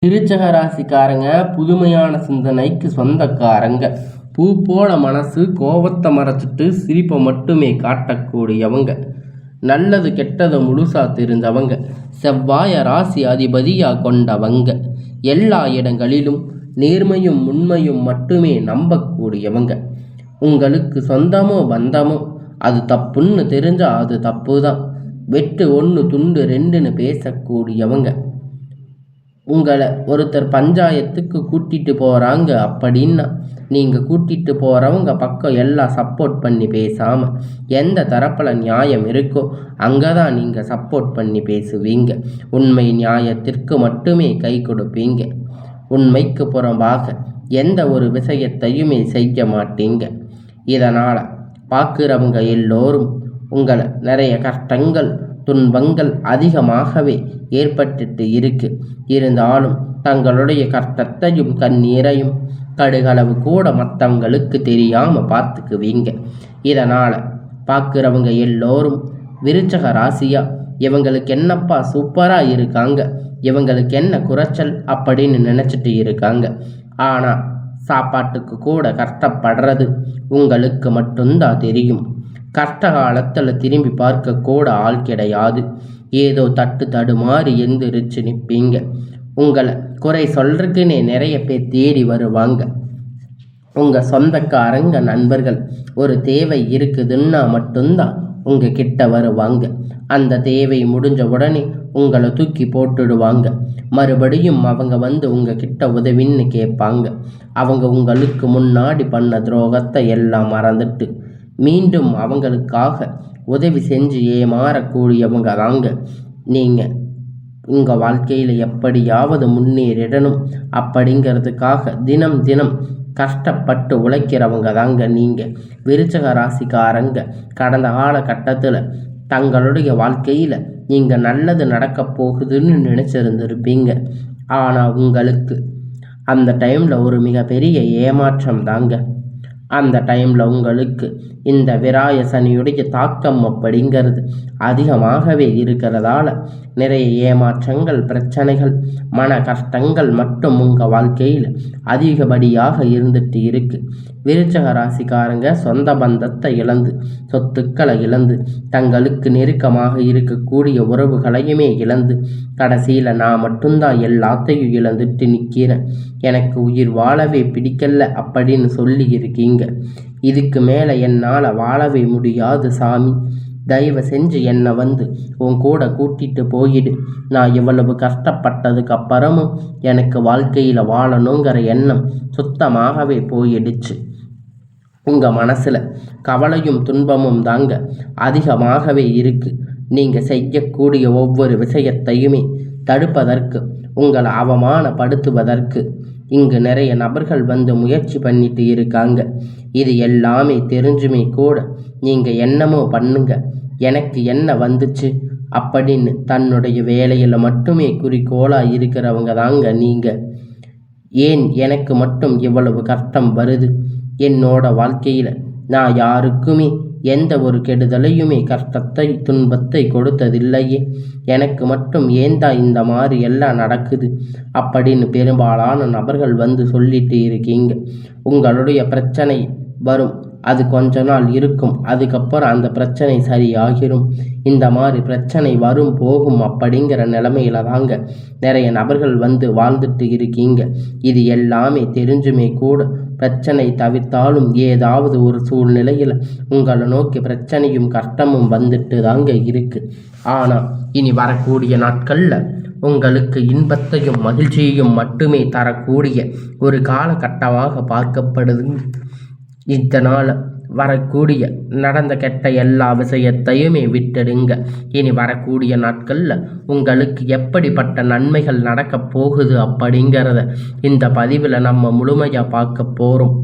விருச்சக ராசிக்காரங்க புதுமையான சிந்தனைக்கு சொந்தக்காரங்க. பூ போல மனசு கோபத்தை மறைச்சிட்டு சிரிப்பை மட்டுமே காட்டக்கூடியவங்க. நல்லது கெட்டதை முழுசா தெரிஞ்சவங்க. செவ்வாய ராசி அதிபதியா கொண்டவங்க. எல்லா இடங்களிலும் நேர்மையும் உண்மையும் மட்டுமே நம்பக்கூடியவங்க. உங்களுக்கு சொந்தமோ பந்தமோ அது தப்புன்னு தெரிஞ்சா அது தப்பு தான். வெட்டு ஒன்று துண்டு ரெண்டுன்னு பேசக்கூடியவங்க. உங்களை ஒருத்தர் பஞ்சாயத்துக்கு கூட்டிட்டு போகிறாங்க அப்படின்னா நீங்கள் கூட்டிட்டு போகிறவங்க பக்கம் எல்லாம் சப்போர்ட் பண்ணி பேசாமல் எந்த தரப்பில் நியாயம் இருக்கோ அங்கே தான் நீங்கள் சப்போர்ட் பண்ணி பேசுவீங்க. உண்மை நியாயத்திற்கு மட்டுமே கை கொடுப்பீங்க. உண்மைக்கு புறம்பாக எந்த ஒரு விஷயத்தையுமே செய்ய மாட்டீங்க. இதனால் பார்க்குறவங்க எல்லோரும் உங்களை நிறைய கஷ்டங்கள் துன்பங்கள் அதிகமாகவே ஏற்பட்டுட்டு இருக்கு. இருந்தாலும் தங்களுடைய கஷ்டத்தையும் கண்ணீரையும் கடுகளவு கூட மற்றவங்களுக்கு தெரியாமல் பார்த்துக்குவீங்க. இதனால் பார்க்குறவங்க எல்லோரும் விருச்சக ராசியா இவங்களுக்கு என்னப்பா சூப்பராக இருக்காங்க, இவங்களுக்கு என்ன குறைச்சல் அப்படின்னு நினச்சிட்டு இருக்காங்க. ஆனால் சாப்பாட்டுக்கு கூட கஷ்டப்படுறது உங்களுக்கு மட்டும்தான் தெரியும். கஷ்ட காலத்தில் திரும்பி பார்க்க கூட ஆள் கிடையாது. ஏதோ தட்டு தடுமாறி எந்திரிச்சு நிற்பீங்க. உங்களை குறை சொல்றதுக்குன்னே நிறைய பேர் தேடி வருவாங்க. உங்கள் சொந்தக்காரங்க நண்பர்கள் ஒரு தேவை இருக்குதுன்னா மட்டும்தான் உங்கள் கிட்ட வருவாங்க. அந்த தேவை முடிஞ்ச உடனே உங்களை தூக்கி போட்டுடுவாங்க. மறுபடியும் அவங்க வந்து உங்கள் கிட்ட உதவின்னு கேட்பாங்க. அவங்க உங்களுக்கு முன்னாடி பண்ண துரோகத்தை எல்லாம் மறந்துட்டு மீண்டும் அவங்களுக்காக உதவி செஞ்சு ஏமாறக்கூடியவங்க தாங்க நீங்கள். உங்கள் வாழ்க்கையில் எப்படியாவது முன்னேறிடணும் அப்படிங்கிறதுக்காக தினம் தினம் கஷ்டப்பட்டு உழைக்கிறவங்க தாங்க நீங்கள். விருச்சக ராசிக்காரங்க கடந்த காலகட்டத்தில் தங்களுடைய வாழ்க்கையில் நீங்கள் நல்லது நடக்க போகுதுன்னு நினச்சிருந்துருப்பீங்க. ஆனால் உங்களுக்கு அந்த டைமில் ஒரு மிகப்பெரிய ஏமாற்றம் தாங்க. அந்த டைமில் உங்களுக்கு இந்த விராய சனியுடைய தாக்கம் அப்படிங்கிறது அதிகமாகவே இருக்கிறதால நிறைய ஏமாற்றங்கள் பிரச்சனைகள் மன கஷ்டங்கள் மட்டும் உங்கள் வாழ்க்கையில் அதிகப்படியாக இருந்துட்டு இருக்கு. விருச்சக ராசிக்காரங்க சொந்த பந்தத்தை இழந்து சொத்துக்களை இழந்து தங்களுக்கு நெருக்கமாக இருக்கக்கூடிய உறவுகளையுமே இழந்து கடைசியில் நான் மட்டும்தான் எல்லாத்தையும் இழந்துட்டு நிற்கிறேன், எனக்கு உயிர் வாழவே பிடிக்கல அப்படின்னு சொல்லி இருக்கீங்க. இதுக்கு மேலே என்னால் வாழவே முடியாது சாமி, தயவு செஞ்சு என்னை வந்து உன் கூட கூட்டிட்டு போயிடு. நான் இவ்வளவு கஷ்டப்பட்டதுக்கு அப்புறமும் எனக்கு வாழ்க்கையில் வாழணுங்கிற எண்ணம் சுத்தமாகவே போயிடுச்சு. உங்கள் மனசில் கவலையும் துன்பமும் தாங்க அதிகமாகவே இருக்குது. நீங்கள் செய்யக்கூடிய ஒவ்வொரு விஷயத்தையுமே தடுப்பதற்கு உங்களை அவமானப்படுத்துவதற்கு இங்கு நிறைய நபர்கள் வந்து முயற்சி பண்ணிட்டு இருக்காங்க. இது எல்லாமே தெரிஞ்சுமே கூட நீங்கள் என்னமோ பண்ணுங்க, எனக்கு என்ன வந்துச்சு அப்படின்னு தன்னுடைய வேலையில் மட்டுமே குறிக்கோளாக இருக்கிறவங்க தாங்க நீங்கள். ஏன் எனக்கு மட்டும் இவ்வளவு கஷ்டம் வருது? என்னோட வாழ்க்கையில் நான் யாருக்குமே எந்த ஒரு கெடுதலையுமே கஷ்டத்தை துன்பத்தை கொடுத்ததில்லையே, எனக்கு மட்டும் ஏந்தா இந்த மாதிரி எல்லாம் நடக்குது அப்படின்னு பெரும்பாலான நபர்கள் வந்து சொல்லிட்டு இருக்கீங்க. உங்களுடைய பிரச்சனை வரும், அது கொஞ்ச நாள் இருக்கும், அதுக்கப்புறம் அந்த பிரச்சனை சரியாகிரும். இந்த மாதிரி பிரச்சனை வரும் போகும் அப்படிங்கிற நிலைமையில தாங்க நிறைய நபர்கள் வந்து வாழ்ந்துட்டு இருக்கீங்க. இது எல்லாமே தெரிஞ்சுமே கூட பிரச்சனை தவிர்த்தாலும் ஏதாவது ஒரு சூழ்நிலையில் உங்களை நோக்கி பிரச்சனையும் கஷ்டமும் வந்துட்டு தாங்க இருக்கு. ஆனால் இனி வரக்கூடிய நாட்களில் உங்களுக்கு இன்பத்தையும் மகிழ்ச்சியையும் மட்டுமே தரக்கூடிய ஒரு காலகட்டமாக பார்க்கப்படுது. இதனால் வரக்கூடிய நடந்த கெட்ட எல்லா விஷயத்தையுமே விட்டுடுங்க. இனி வரக்கூடிய நாட்களில் உங்களுக்கு எப்படிப்பட்ட நன்மைகள் நடக்க போகுது அப்படிங்கிறத இந்த பதிவில் நம்ம முழுமையாக பார்க்க போகிறோம்.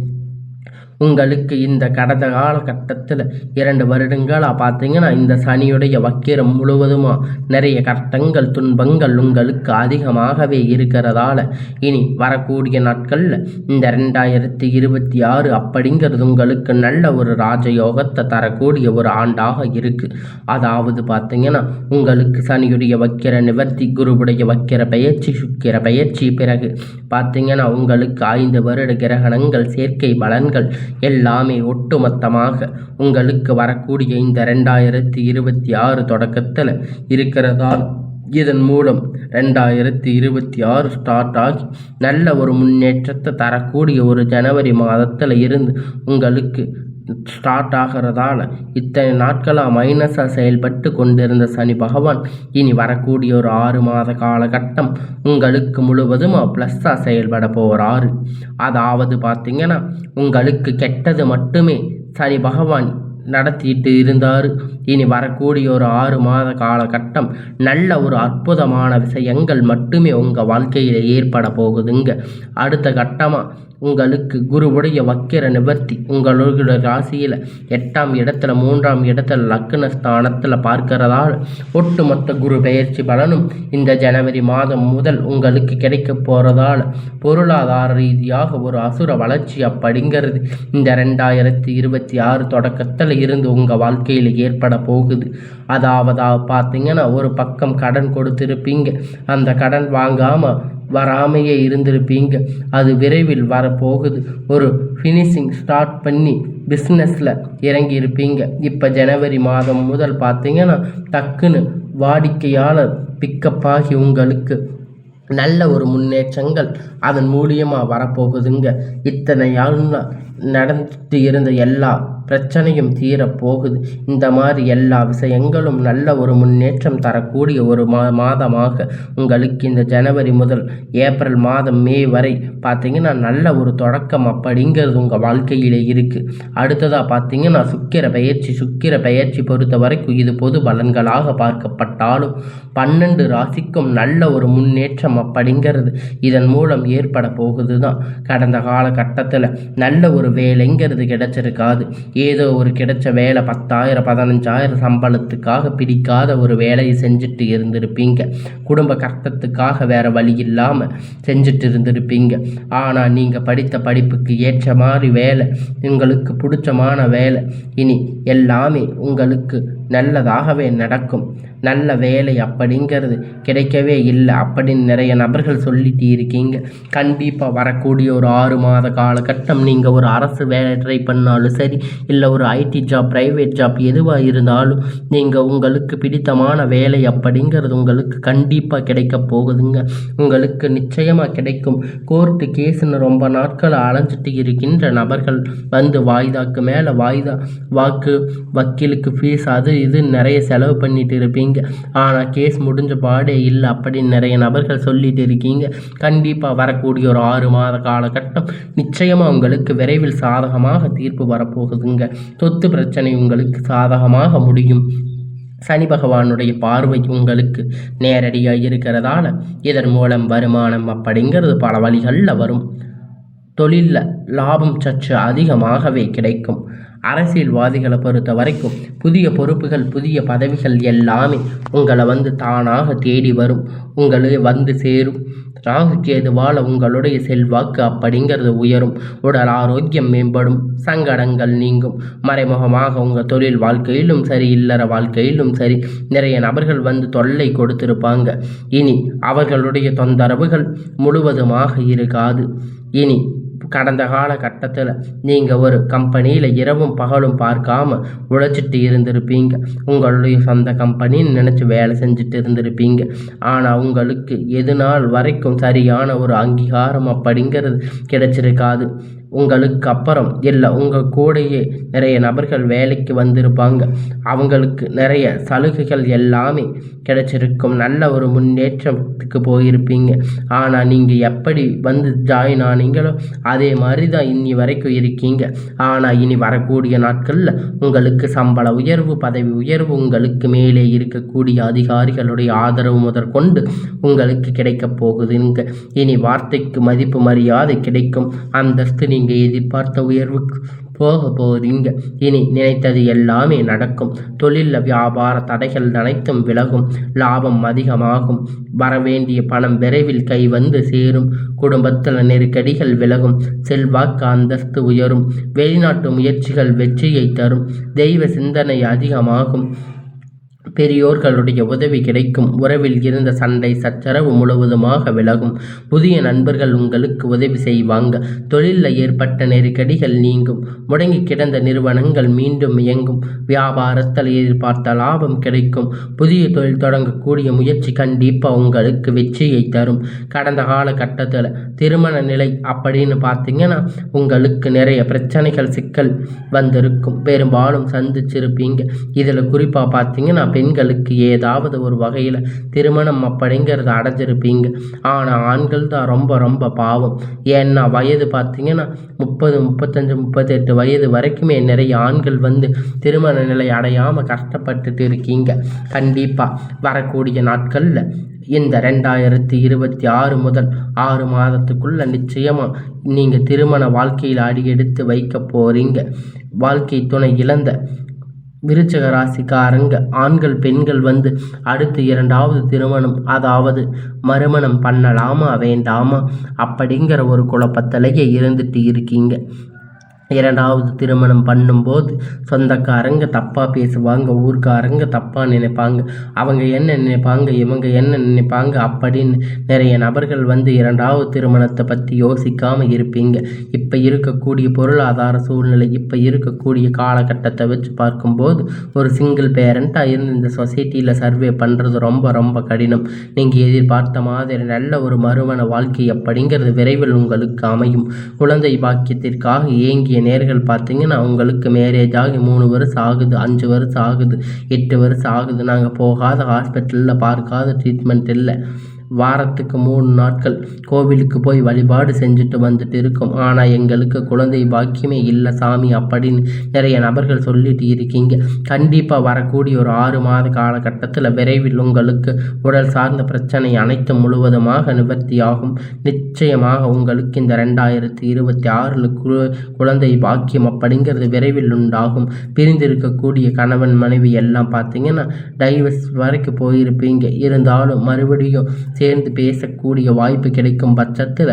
உங்களுக்கு இந்த கடந்த காலகட்டத்தில் 2 வருடங்களாக பார்த்தீங்கன்னா இந்த சனியுடைய வக்கிரம் முழுவதுமாக நிறைய கஷ்டங்கள் துன்பங்கள் உங்களுக்கு அதிகமாகவே இருக்கிறதால இனி வரக்கூடிய நாட்களில் இந்த 2026 அப்படிங்கிறது உங்களுக்கு நல்ல ஒரு ராஜயோகத்தை தரக்கூடிய ஒரு ஆண்டாக இருக்குது. அதாவது பார்த்தீங்கன்னா உங்களுக்கு சனியுடைய வக்கிர நிவர்த்தி, குருவுடைய வக்கிர பயிற்சி, சுக்கிர பயிற்சி, பிறகு பார்த்தீங்கன்னா உங்களுக்கு 5 வருட கிரகணங்கள் சேர்க்கை பலன்கள் எல்லாமே ஒட்டுமொத்தமாக உங்களுக்கு வரக்கூடிய இந்த 2026 தொடக்கத்தில் இருக்கிறதால் இதன் மூலம் 2026 ஸ்டார்ட் ஆகி நல்ல ஒரு முன்னேற்றத்தை தரக்கூடிய ஒரு ஜனவரி மாதத்தில் இருந்து உங்களுக்கு ஸ்டார்ட் ஆகிறதால இத்தனை நாட்களாக மைனஸாக செயல்பட்டு கொண்டிருந்த சனி பகவான் இனி வரக்கூடிய ஒரு 6 மாத காலகட்டம் உங்களுக்கு முழுவதுமாக ப்ளஸ்ஸாக செயல்பட போகிறாரு. அதாவது பார்த்திங்கன்னா உங்களுக்கு கெட்டது மட்டுமே சனி பகவான் நடத்திட்டு இருந்தார். இனி வரக்கூடிய ஒரு 6 மாத காலகட்டம் நல்ல ஒரு அற்புதமான விஷயங்கள் மட்டுமே உங்கள் வாழ்க்கையில் ஏற்பட போகுதுங்க. அடுத்த கட்டமாக உங்களுக்கு குருவுடைய வக்கிர நிவர்த்தி உங்களுடைய ராசியில் 8ஆம் இடத்துல 3ஆம் இடத்துல லக்ன ஸ்தானத்தில் பார்க்கிறதால் ஒட்டுமொத்த குரு பெயர்ச்சி பலனும் இந்த ஜனவரி மாதம் முதல் உங்களுக்கு கிடைக்க போகிறதால பொருளாதார ரீதியாக ஒரு அசுர வளர்ச்சி அப்படிங்கிறது இந்த 2026 தொடக்கத்தில் இருந்து உங்கள் வாழ்க்கையில் ஏற்பட போகுது. அதாவது பார்த்தீங்கன்னா ஒரு பக்கம் கடன் கொடுத்துருப்பீங்க, அந்த கடன் வாங்காமல் வராமையே இருந்திருப்பீங்க, அது விரைவில் வரப்போகுது. ஒரு ஃபினிஷிங் ஸ்டார்ட் பண்ணி பிஸ்னஸில் இறங்கியிருப்பீங்க. இப்போ ஜனவரி மாதம் முதல் பார்த்தீங்கன்னா டக்குன்னு வாடிக்கையாளர் பிக்கப் ஆகி உங்களுக்கு நல்ல ஒரு முன்னேற்றங்கள் அதன் மூலியமாக வரப்போகுதுங்க. இத்தனை நாள் நடந்துட்டு இருந்த எல்லா பிரச்சனையும் தீரப்போகுது. இந்த மாதிரி எல்லா விஷயங்களும் நல்ல ஒரு முன்னேற்றம் தரக்கூடிய ஒரு மாதமாக உங்களுக்கு இந்த ஜனவரி முதல் ஏப்ரல் மாதம் மே வரை பார்த்திங்கன்னா நல்ல ஒரு தொடக்கம் அப்படிங்கிறது உங்கள் வாழ்க்கையிலே இருக்குது. அடுத்ததாக பார்த்திங்கன்னா சுக்கிர பயிற்சி பொறுத்த வரைக்கும் இது பொது பலன்களாக பார்க்கப்பட்டாலும் 12 ராசிக்கும் நல்ல ஒரு முன்னேற்றம் அப்படிங்கிறது இதன் மூலம் ஏற்பட போகுது தான். கடந்த காலகட்டத்தில் நல்ல ஒரு வேலைங்கிறது கிடைச்சிருக்காது. ஏதோ ஒரு கிடைச்ச வேலை 10,000 15,000 சம்பளத்துக்காக பிடிக்காத ஒரு வேலையை செஞ்சுட்டு இருந்திருப்பீங்க. குடும்ப கஷ்டத்துக்காக வேற வழி இல்லாமல் செஞ்சுட்டு இருந்திருப்பீங்க. ஆனால் நீங்கள் படித்த படிப்புக்கு ஏற்ற மாதிரி வேலை, உங்களுக்கு பிடிச்சமான வேலை, இனி எல்லாமே உங்களுக்கு நல்லதாகவே நடக்கும். நல்ல வேலை அப்படிங்கிறது கிடைக்கவே இல்லை அப்படின்னு நிறைய நபர்கள் சொல்லிட்டு இருக்கீங்க. கண்டிப்பாக வரக்கூடிய ஒரு 6 மாத காலகட்டம் நீங்கள் ஒரு அரசு வேலை ட்ரை பண்ணாலும் சரி, இல்லை ஒரு ஐடி ஜாப், ப்ரைவேட் ஜாப் எதுவாக இருந்தாலும் நீங்கள் உங்களுக்கு பிடித்தமான வேலை அப்படிங்கிறது உங்களுக்கு கண்டிப்பாக கிடைக்க போகுதுங்க. உங்களுக்கு நிச்சயமாக கிடைக்கும். கோர்ட்டு கேஸுன்னு ரொம்ப நாட்கள் அலைஞ்சிட்டு இருக்கின்ற நபர்கள் வந்து வாய்தாக்கு மேலே வாய்தா, வக்கீலுக்கு ஃபீஸ், அது இது நிறைய செலவு பண்ணிட்டு இருப்பீங்க. ஆனால் கேஸ் முடிஞ்ச பாடே இல்லை அப்படின்னு நிறைய நபர்கள் சொல்லிட்டு இருக்கீங்க. கண்டிப்பாக வரக்கூடிய ஒரு 6 மாத காலகட்டம் நிச்சயமாக உங்களுக்கு விரைவில் சாதகமாக தீர்ப்பு வரப்போகுதுங்க. சொத்து பிரச்சனை உங்களுக்கு சாதகமாக முடியும். சனி பகவானுடைய பார்வை உங்களுக்கு நேரடியாக இருக்கிறதால இதன் மூலம் வருமானம் அப்படிங்கிறது பல வழிகளில் வரும். தொழிலில் லாபம் சற்று அதிகமாகவே கிடைக்கும். அரசியல்வாதிகளை பொறுத்த வரைக்கும் புதிய பொறுப்புகள், புதிய பதவிகள் எல்லாமே உங்களை வந்து தானாக தேடி வரும், உங்களை வந்து சேரும். ராகு கேதுவால் உங்களுடைய செல்வாக்கு அப்படிங்கிறது உயரும். உடல் ஆரோக்கியம் மேம்படும், சங்கடங்கள் நீங்கும். மறைமுகமாக உங்கள் தொழில் வாழ்க்கையிலும் சரி, இல்லற வாழ்க்கையிலும் சரி நிறைய நபர்கள் வந்து தொல்லை கொடுத்திருப்பாங்க. இனி அவர்களுடைய தொந்தரவுகள் முழுவதுமாக இருக்காது. இனி கடந்த காலகட்டத்தில் நீங்கள் ஒரு கம்பெனியில் இரவும் பகலும் பார்க்காம உழைச்சிட்டு இருந்திருப்பீங்க. உங்களுடைய சொந்த கம்பெனின்னு நினச்சி வேலை செஞ்சுட்டு இருந்திருப்பீங்க. ஆனால் உங்களுக்கு எது நாள் வரைக்கும் சரியான ஒரு அங்கீகாரம் அப்படிங்கிறது கிடைச்சிருக்காது. உங்களுக்கு அப்புறம் இல்லை, உங்கள் கூடையே நிறைய நபர்கள் வேலைக்கு வந்திருப்பாங்க. அவங்களுக்கு நிறைய சலுகைகள் எல்லாமே கிடைச்சிருக்கும். நல்ல ஒரு முன்னேற்றத்துக்கு போயிருப்பீங்க. ஆனால் நீங்கள் எப்படி வந்து ஜாயின் ஆனீங்களோ அதே மாதிரி தான் இன்னி வரைக்கும் இருக்கீங்க. ஆனால் இனி வரக்கூடிய நாட்களில் உங்களுக்கு சம்பள உயர்வு, பதவி உயர்வு, உங்களுக்கு மேலே இருக்கக்கூடிய அதிகாரிகளுடைய ஆதரவு முதற்கொண்டு உங்களுக்கு கிடைக்கப் போகுதுங்க. இனி வார்த்தைக்கு மதிப்பு மரியாதை கிடைக்கும். அந்தஸ்து நீங்கள் எதிர்பார்த்த உயர்வுக்கு போக போறீங்க. இனி நினைத்தது எல்லாமே நடக்கும். தொழிலில் வியாபார தடைகள் அனைத்தும் விலகும். லாபம் அதிகமாகும். வரவேண்டிய பணம் விரைவில் கை வந்து சேரும். குடும்பத்தில் நெருக்கடிகள் விலகும். செல்வாக்கு அந்தஸ்து உயரும். வெளிநாட்டு முயற்சிகள் வெற்றியை தரும். தெய்வ சிந்தனை அதிகமாகும். பெரியோர்களுடைய உதவி கிடைக்கும். உறவில் இருந்த சண்டை சச்சரவு முழுவதுமாக விலகும். புதிய நண்பர்கள் உங்களுக்கு உதவி செய்வாங்க. தொழிலில் ஏற்பட்ட நெருக்கடிகள் நீங்கும். முடங்கி கிடந்த நிறுவனங்கள் மீண்டும் இயங்கும். வியாபாரத்தில் எதிர்பார்த்த லாபம் கிடைக்கும். புதிய தொழில் தொடங்கக்கூடிய முயற்சி கண்டிப்பாக உங்களுக்கு வெற்றியை தரும். கடந்த காலகட்டத்தில் திருமண நிலை அப்படின்னு பார்த்தீங்கன்னா உங்களுக்கு நிறைய பிரச்சனைகள் சிக்கல் வந்திருக்கும். பெரும்பாலும் சந்திச்சிருப்பீங்க. இதில் குறிப்பாக பார்த்தீங்கன்னா பெண்களுக்கு ஏதாவது ஒரு வகையில் திருமணம் அப்படிங்கிறது அடைஞ்சிருப்பீங்க. ஆனால் ஆண்கள் தான் ரொம்ப ரொம்ப பாவம். ஏன்னா வயது பார்த்தீங்கன்னா 30, 35, 38 வயது வரைக்குமே நிறைய ஆண்கள் வந்து திருமண நிலை அடையாமல் கஷ்டப்பட்டுட்டு இருக்கீங்க. கண்டிப்பாக வரக்கூடிய நாட்களில் இந்த 2026 முதல் 6 மாதத்துக்குள்ள நிச்சயமாக நீங்கள் திருமண வாழ்க்கையில் அடியெடுத்து வைக்க போகிறீங்க. வாழ்க்கை துணை இழந்த விருச்சிக ராசிக்காரங்க ஆண்கள் பெண்கள் வந்து அடுத்து 2வது திருமணம் அதாவது மறுமணம் பண்ணலாமா வேண்டாமா அப்படிங்கிற ஒரு குழப்பத்திலேயே இருந்துட்டு இருக்கீங்க. 2வது திருமணம் பண்ணும்போது சொந்தக்காரங்க தப்பாக பேசுவாங்க. ஊர்க்காரங்க தப்பாக நினைப்பாங்க. அவங்க என்ன நினைப்பாங்க, இவங்க என்ன நினைப்பாங்க அப்படின்னு நிறைய நபர்கள் வந்து 2வது திருமணத்தை பற்றி யோசிக்காமல் இருப்பீங்க. இப்போ இருக்கக்கூடிய பொருளாதார சூழ்நிலை, இப்போ இருக்கக்கூடிய காலகட்டத்தை வச்சு பார்க்கும்போது ஒரு சிங்கிள் பேரண்ட்டாக இருந்து இந்த சொசைட்டியில் சர்வே பண்ணுறது ரொம்ப ரொம்ப கடினம். நீங்கள் எதிர்பார்த்த மாதிரி நல்ல ஒரு மறுமண வாழ்க்கை அப்படிங்கிறது விரைவில் உங்களுக்கு அமையும். குழந்தை பாக்கியத்திற்காக ஏங்கிய நேர்கள் பார்த்தீங்கன்னா உங்களுக்கு மேரேஜ் ஆகி 3 வருஷம் ஆகுது, 5 வருஷம் ஆகுது, 8 வருஷம் ஆகுது. நாங்கள் போகாத ஹாஸ்பிட்டலில் பார்க்காத ட்ரீட்மெண்ட் இல்லை. வாரத்துக்கு 3 நாட்கள் கோவிலுக்கு போய் வழிபாடு செஞ்சுட்டு வந்துட்டு இருக்கோம். ஆனால் எங்களுக்கு குழந்தை பாக்கியமே இல்லை சாமி அப்படின்னு நிறைய நபர்கள் சொல்லிட்டு இருக்கீங்க. கண்டிப்பாக வரக்கூடிய ஒரு 6 மாத காலகட்டத்தில் விரைவில் உங்களுக்கு உடல் சார்ந்த பிரச்சனை அனைத்தும் முழுவதுமாக நிவர்த்தியாகும். நிச்சயமாக உங்களுக்கு இந்த 2026 குழந்தை பாக்கியம் அப்படிங்கிறது விரைவில் உண்டாகும். பிரிந்திருக்கக்கூடிய கணவன் மனைவி எல்லாம் பார்த்தீங்கன்னா டைவர்ஸ் வரைக்கும் போயிருப்பீங்க. இருந்தாலும் மறுபடியும் சேர்ந்து பேசக்கூடிய வாய்ப்பு கிடைக்கும் பட்சத்தில்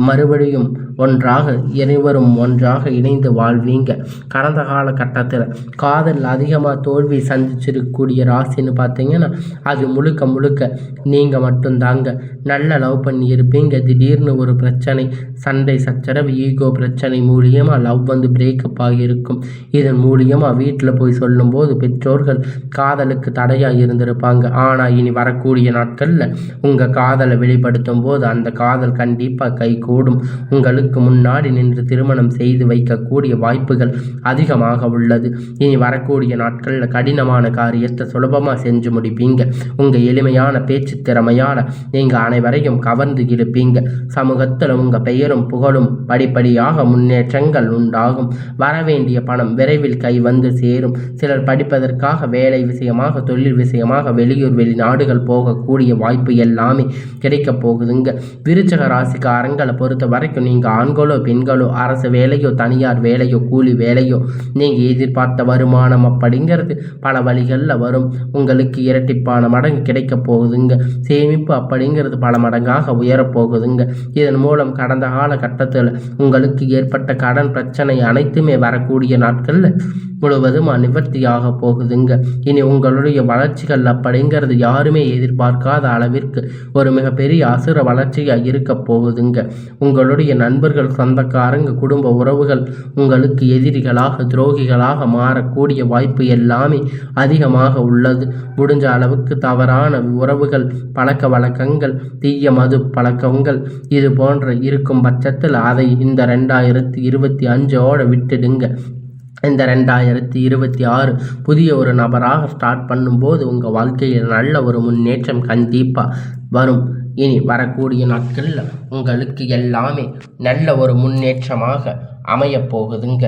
மறுபடியும் இருவரும் ஒன்றாக இணைந்து வாழ்வீங்க. கடந்த காலகட்டத்தில் காதல் அதிகமாக தோல்வி சந்திச்சிருக்கக்கூடிய ராசின்னு பார்த்தீங்கன்னா அது முழுக்க முழுக்க நீங்கள் மட்டும்தாங்க. நல்ல லவ் பண்ணி இருப்பீங்க. திடீர்னு ஒரு பிரச்சனை, சண்டை சச்சரவு, ஈகோ பிரச்சனை மூலியமாக லவ் வந்து பிரேக்கப் ஆகியிருக்கும். இதன் மூலியமாக வீட்டில் போய் சொல்லும்போது பெற்றோர்கள் காதலுக்கு தடையாக இருந்திருப்பாங்க. ஆனால் இனி வரக்கூடிய நாட்களில் உங்கள் காதலை வெளிப்படுத்தும் போது அந்த காதல் கண்டிப்பாக கைகூடும். உங்களுக்கு முன்னாடி நின்று திருமணம் செய்து வைக்கக்கூடிய வாய்ப்புகள் அதிகமாக உள்ளது. இனி வரக்கூடிய நாட்களில் கடினமான காரியத்தை சுலபமாக செஞ்சு முடிப்பீங்க. உங்கள் எளிமையான பேச்சு திறமையால் நீங்கள் அனைவரையும் கவர்ந்து இருப்பீங்க. சமூகத்தில் உங்கள் பெயரும் புகழும் படிப்படியாக முன்னேற்றங்கள் உண்டாகும். வரவேண்டிய பணம் விரைவில் கை வந்து சேரும். சிலர் படிப்பதற்காக வேலை விஷயமாக, தொழில் விஷயமாக வெளியூர் வெளிநாடுகள் போகக்கூடிய வாய்ப்பு எல்லாமே கிடைக்க போகுதுங்க. விருச்சிக ராசிக்காரங்களை பொறுத்த வரைக்கும் நீங்கள் ஆண்களோ பெண்களோ அரசு வேலையோ தனியார் வேலையோ கூலி வேலையோ நீங்கள் எதிர்பார்த்த வருமானம் அப்படிங்கிறது பல வழிகளில் வரும். உங்களுக்கு இரட்டிப்பான மடங்கு கிடைக்க போகுதுங்க. சேமிப்பு அப்படிங்கிறது பல மடங்காக உயரப்போகுதுங்க. இதன் மூலம் கடந்த காலகட்டத்தில் உங்களுக்கு ஏற்பட்ட கடன் பிரச்சனை அனைத்துமே வரக்கூடிய நாட்களில் முழுவதும் நிவர்த்தியாக போகுதுங்க. இனி உங்களுடைய வளர்ச்சிகள் அப்படிங்கிறது யாருமே எதிர்பார்க்காத அளவிற்கு ஒரு மிகப்பெரிய அசுர வளர்ச்சியாக இருக்க போகுதுங்க. உங்களுடைய நண்பர்கள், சொந்தக்காரங்க, குடும்ப உறவுகள் உங்களுக்கு எதிரிகளாக, துரோகிகளாக மாறக்கூடிய வாய்ப்பு எல்லாமே அதிகமாக உள்ளது. முடிஞ்ச அளவுக்கு தவறான உறவுகள், பழக்க வழக்கங்கள், தீய மது பழக்கங்கள் இது போன்ற இருக்கும் பட்சத்தில் அதை இந்த 2025 விட்டுடுங்க. இந்த 2026 புதிய ஒரு நபராக ஸ்டார்ட் பண்ணும்போது உங்கள் வாழ்க்கையில் நல்ல ஒரு முன்னேற்றம் கண்டிப்பாக வரும். இனி வரக்கூடிய நாட்களில் உங்களுக்கு எல்லாமே நல்ல ஒரு முன்னேற்றமாக அமையப் போகுதுங்க.